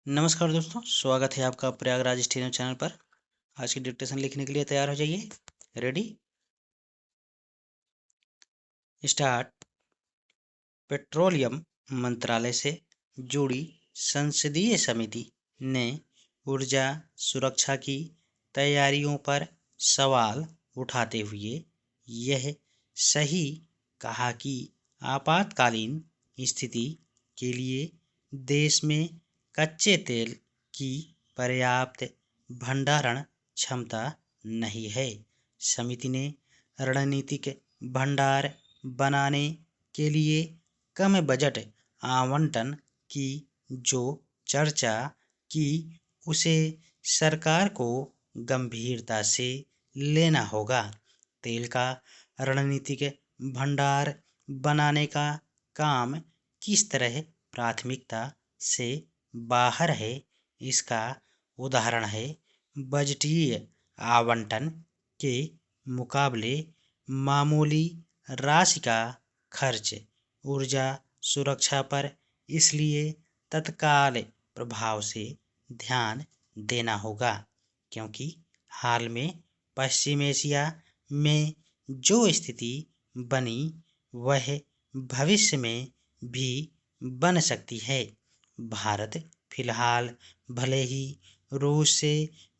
नमस्कार दोस्तों, स्वागत है आपका प्रयागराज स्टेनो चैनल पर। आज की डिक्टेशन लिखने के लिए तैयार हो जाइए। Ready, start. पेट्रोलियम मंत्रालय से जुड़ी संसदीय समिति ने ऊर्जा सुरक्षा की तैयारियों पर सवाल उठाते हुए यह सही कहा कि आपातकालीन स्थिति के लिए देश में कच्चे तेल की पर्याप्त भंडारण क्षमता नहीं है। समिति ने रणनीतिक भंडार बनाने के लिए कम बजट आवंटन की जो चर्चा की, उसे सरकार को गंभीरता से लेना होगा। तेल का रणनीतिक भंडार बनाने का काम किस तरह प्राथमिकता से बाहर है, इसका उदाहरण है बजटीय आवंटन के मुकाबले मामूली राशि का खर्च ऊर्जा सुरक्षा पर इसलिए तत्काल प्रभाव से ध्यान देना होगा क्योंकि हाल में पश्चिम एशिया में जो स्थिति बनी वह भविष्य में भी बन सकती है। भारत फिलहाल भले ही रूस से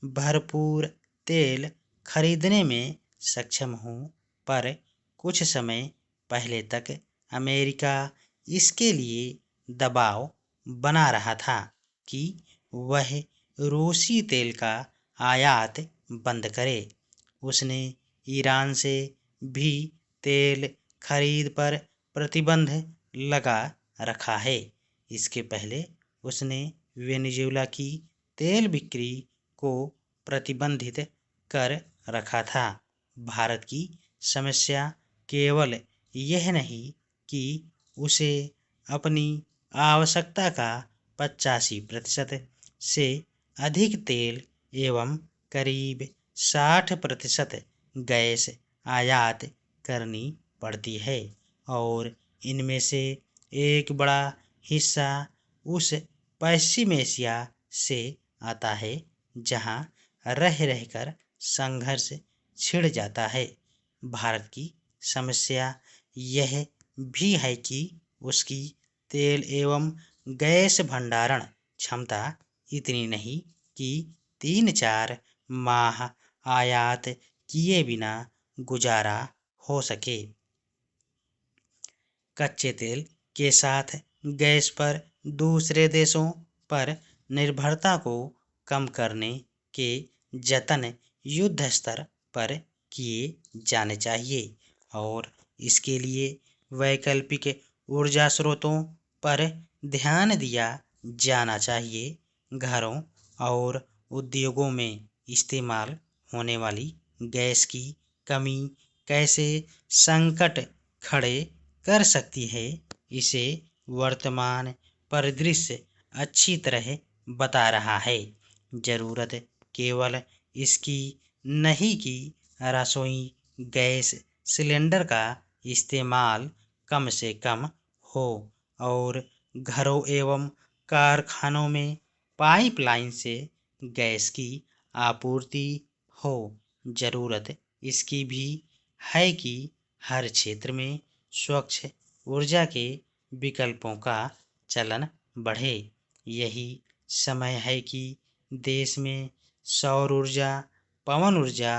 भरपूर तेल खरीदने में सक्षम हो, पर कुछ समय पहले तक अमेरिका इसके लिए दबाव बना रहा था कि वह रूसी तेल का आयात बंद करे। उसने ईरान से भी तेल खरीद पर प्रतिबंध लगा रखा है। इसके पहले उसने वेनेजुएला की तेल बिक्री को प्रतिबंधित कर रखा था। भारत की समस्या केवल यह नहीं कि उसे अपनी आवश्यकता का 85% से अधिक तेल एवं करीब 60% गैस आयात करनी पड़ती है और इनमें से एक बड़ा हिस्सा उस पश्चिम एशिया से आता है जहां रह रहकर संघर्ष छिड़ जाता है। भारत की समस्या यह भी है कि उसकी तेल एवं गैस भंडारण क्षमता इतनी नहीं कि 3-4 माह आयात किए बिना गुजारा हो सके। कच्चे तेल के साथ गैस पर दूसरे देशों पर निर्भरता को कम करने के जतन युद्ध स्तर पर किए जाने चाहिए और इसके लिए वैकल्पिक ऊर्जा स्रोतों पर ध्यान दिया जाना चाहिए। घरों और उद्योगों में इस्तेमाल होने वाली गैस की कमी कैसे संकट खड़े कर सकती है, इसे वर्तमान परिदृश्य अच्छी तरह बता रहा है। जरूरत केवल इसकी नहीं कि रसोई गैस सिलेंडर का इस्तेमाल कम से कम हो और घरों एवं कारखानों में पाइपलाइन से गैस की आपूर्ति हो। जरूरत इसकी भी है कि हर क्षेत्र में स्वच्छ ऊर्जा के विकल्पों का चलन बढ़े। यही समय है कि देश में सौर ऊर्जा, पवन ऊर्जा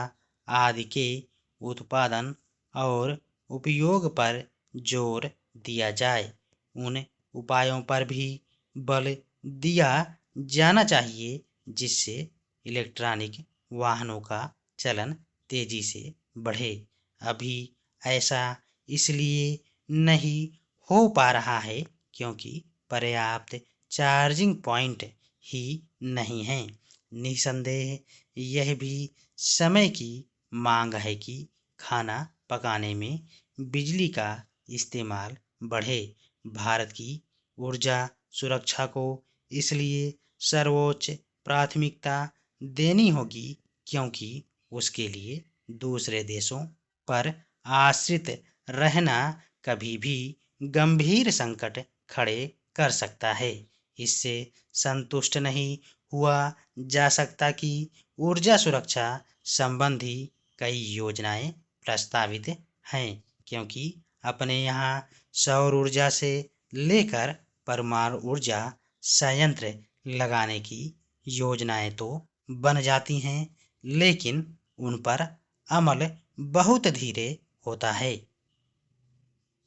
आदि के उत्पादन और उपयोग पर जोर दिया जाए। उन उपायों पर भी बल दिया जाना चाहिए जिससे इलेक्ट्रॉनिक वाहनों का चलन तेजी से बढ़े। अभी ऐसा इसलिए नहीं हो पा रहा है क्योंकि पर्याप्त चार्जिंग पॉइंट ही नहीं है। निसंदेह यह भी समय की मांग है कि खाना पकाने में बिजली का इस्तेमाल बढ़े। भारत की ऊर्जा सुरक्षा को इसलिए सर्वोच्च प्राथमिकता देनी होगी क्योंकि उसके लिए दूसरे देशों पर आश्रित रहना कभी भी गंभीर संकट खड़े कर सकता है। इससे संतुष्ट नहीं हुआ जा सकता कि ऊर्जा सुरक्षा संबंधी कई योजनाएं प्रस्तावित हैं, क्योंकि अपने यहाँ सौर ऊर्जा से लेकर परमाणु ऊर्जा संयंत्र लगाने की योजनाएं तो बन जाती हैं, लेकिन उन पर अमल बहुत धीरे होता है।